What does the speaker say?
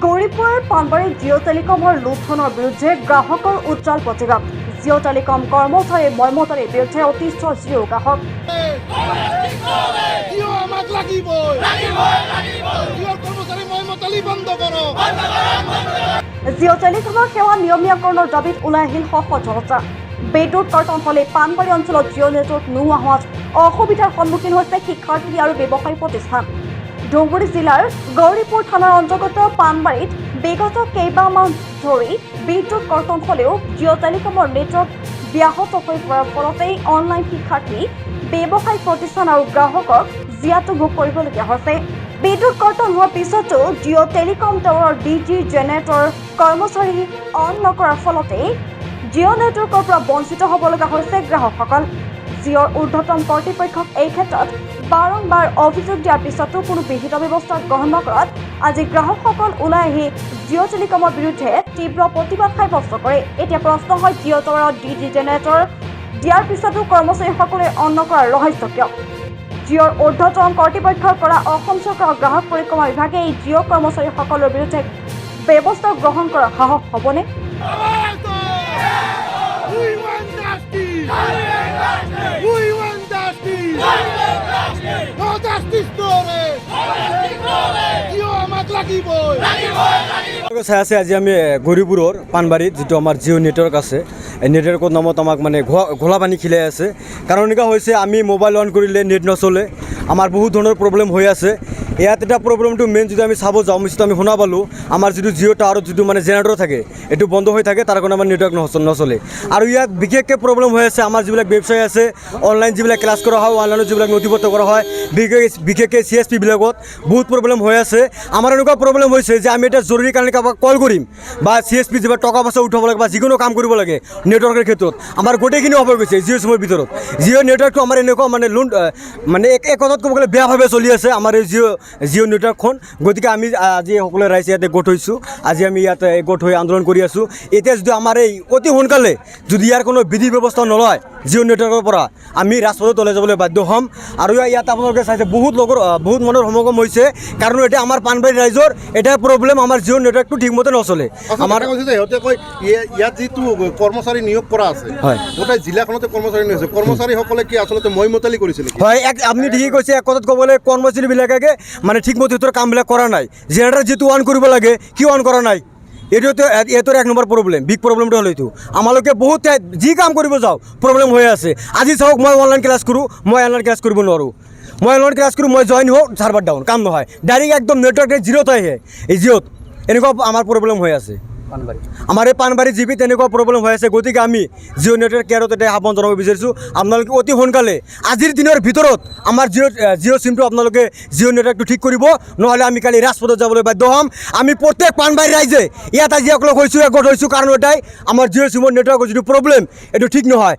গৌৰীপুৰৰ পানবাৰী জিঅ' টেলিকমৰ লুণ্ঠনৰ বিৰুদ্ধে গ্ৰাহকৰ উজ্জ্বল প্ৰতিবাদ। জিঅ' টেলিকম কৰ্মচাৰী মৰ্মচাৰীৰ বিৰুদ্ধে অতিষ্ঠ জিঅ' গ্ৰাহক। জিঅ' টেলিকমৰ সেৱা নিয়মীয়াকৰণৰ দাবীত ওলাই আহিল শ শ জনতা। বিদ্যুৎ কৰ্তন হ'লে পানবাৰী অঞ্চলত জিঅ' নেটৱৰ্ক নোহোৱা হোৱাত অসুবিধাৰ সন্মুখীন হৈছে শিক্ষাৰ্থী আৰু ব্যৱসায়ী প্ৰতিষ্ঠান। ধুবুৰী জিলাৰ গৌৰীপুৰ থানাৰ অন্তৰ্গত পানবাৰীত বিগত কেইবামাহ ধৰি বিদ্যুৎ কৰ্তন হ'লেও জিঅ' টেলিকমৰ নেটৱৰ্ক ব্যাহত হৈ পৰাৰ ফলতেই অনলাইন শিক্ষাৰ্থী, ব্যৱসায়িক প্ৰতিষ্ঠান আৰু গ্ৰাহকক জীয়াতু ভোগ কৰিবলগীয়া হৈছে। বিদ্যুৎ কৰ্তন হোৱাৰ পিছতো জিঅ' টেলিকম টাৱাৰৰ DG জেনেৰেটৰ কৰ্মচাৰী অন নকৰাৰ ফলতেই জিঅ' নেটৱৰ্কৰ পৰা বঞ্চিত হ'ব লগা হৈছে গ্ৰাহকসকল। জিঅ'ৰ ঊৰ্ধ্বতন কৰ্তৃপক্ষক এই ক্ষেত্ৰত বাৰম্বাৰ অভিযোগ দিয়াৰ পিছতো কোনো বিহিত ব্যৱস্থা গ্ৰহণ নকৰাত আজি গ্ৰাহকসকল ওলাই আহি জিঅ' টেলিকমৰ বিৰুদ্ধে তীব্ৰ প্ৰতিবাদ সাব্যস্ত কৰে। এতিয়া প্ৰশ্ন হয়, জিঅ' টাৱাৰত DG জেনেৰেটৰ দিয়াৰ পিছতো কৰ্মচাৰীসকলে অন নকৰাৰ ৰহস্য কিয়? জিঅ'ৰ ঊৰ্ধ্বতন কৰ্তৃপক্ষৰ পৰা অসম চৰকাৰৰ গ্ৰাহক পৰিক্ৰমা বিভাগে এই জিঅ' কৰ্মচাৰীসকলৰ বিৰুদ্ধে ব্যৱস্থা গ্ৰহণ কৰাৰ সাহস হ'বনে? চাই আছে আজি আমি গৌৰীপুৰৰ পানবাৰীত যিটো আমাৰ জিঅ' নেটৱৰ্ক আছে, এই নেটৱৰ্কৰ নামত আমাক মানে ঘোলা পানী খিলাই আছে। কাৰণ এনেকুৱা হৈছে, আমি মোবাইল অন কৰিলে নেট নচলে, আমাৰ বহুত ধৰণৰ প্ৰব্লেম হৈ আছে। ইয়াত এটা প্ৰব্লেমটো মেইন যদি আমি চাব যাওঁ, যিটো আমি শুনা পালোঁ, আমাৰ যিটো জিঅ' টাৱাৰত যিটো মানে জেনেৰেটৰ থাকে, এইটো বন্ধ হৈ থাকে, তাৰ কাৰণে আমাৰ নেটৱৰ্ক নচলে। আৰু ইয়াত বিশেষকৈ প্ৰব্লেম হৈ আছে আমাৰ যিবিলাক ব্যৱসায় আছে, অনলাইন যিবিলাক ক্লাছ কৰা হয়, অনলাইনত যিবিলাক নথিপত্ৰ কৰা হয়, বিশেষকৈ CSP বিলাকত বহুত প্ৰব্লেম হৈ আছে। আমাৰ এনেকুৱা প্ৰব্লেম হৈছে যে আমি এটা জৰুৰী কাৰণে কাৰোবাক কল কৰিম বা CSP যিবা টকা পইচা উঠাব লাগে বা যিকোনো কাম কৰিব লাগে নেটৱৰ্কৰ ক্ষেত্ৰত, আমাৰ গোটেইখিনি অফ হৈ গৈছে জিঅ' চিমৰ ভিতৰত। জিঅ' নেটৱৰ্কটো আমাৰ এনেকুৱা মানে এক কথাত ক'ব গ'লে বেয়াভাৱে চলি আছে আমাৰ এই জিঅ' নেটৱৰ্কখন। গতিকে আমি আজি সকলো ৰাইজ ইয়াতে গোট হৈছোঁ। আজি আমি ইয়াতে গোট হৈ আন্দোলন কৰি আছোঁ। এতিয়া যদি আমাৰ এই অতি সোনকালে যদি ইয়াৰ কোনো বিধি ব্যৱস্থা নলয় জিঅ' নেটৱৰ্কৰ পৰা, আমি ৰাজপথত ওলাই যাবলৈ বাধ্য হ'ম। আৰু ইয়াত আপোনালোকে চাইছে বহুত মানুহৰ সমাগম হৈছে, কাৰণ এতিয়া আমাৰ পানবাৰী ৰাইজৰ এটাই প্ৰব্লেম, আমাৰ জিঅ' নেটৱৰ্কটো ঠিকমতে নচলে। আমাৰ সিহঁতে কয় ইয়াত যিটো কৰ্মচাৰী নিয়োগ কৰা আছে, গোটেই জিলাখনতে কৰ্মচাৰী নিয়োগ আছে, কৰ্মচাৰীসকলে কি আচলতে মইমতালি কৰিছিল? হয়, আপুনি ঠিকেই কৈছে। এক কথাত ক'বলৈ কৰ্মচাৰীবিলাকে মানে ঠিকমতে সিহঁতৰ কামবিলাক কৰা নাই। জেনেৰেটৰ যিটো অন কৰিব লাগে কি অন কৰা নাই, এইটোৰ এক নম্বৰ প্ৰব্লেম, বিগ প্ৰব্লেমটো হ'ল এইটো। আমালোকে বহুত যি কাম কৰিব যাওঁ প্ৰব্লেম হৈ আছে। আজি চাওক, মই অনলাইন ক্লাছ কৰোঁ, মই অনলাইন ক্লাছ কৰিব নোৱাৰোঁ। মই অনলাইন ক্লাছ কৰোঁ, মই জইন হওঁ, ছাৰ্ভাৰ ডাউন, কাম নহয়, ডাইৰেক্ট একদম নেটৱৰ্ক জিৰ'ত আহে। এই জিঅ'ত এনেকুৱা আমাৰ প্ৰব্লেম হৈ আছে। আমাৰ এই পানবাৰী জিপিত তেনেকুৱা প্ৰব্লেম হৈ আছে। গতিকে আমি জিঅ' নেটৱৰ্ক কেয়াৰত এতিয়া আহ্বান জনাব বিচাৰিছোঁ, আপোনালোকে অতি সোনকালে আজিৰ দিনৰ ভিতৰত আমাৰ জিঅ' চিমটো আপোনালোকে জিঅ' নেটৱৰ্কটো ঠিক কৰিব, নহ'লে আমি কালি ৰাজপথত যাবলৈ বাধ্য হ'ম। আমি প্ৰত্যেক পানবাৰী ৰাইজে ইয়াত আজি একলগ হৈছোঁ, একগোট হৈছোঁ, কাৰণ এটাই আমাৰ জিঅ' চিমৰ নেটৱৰ্কৰ যিটো প্ৰব্লেম এইটো ঠিক নহয়।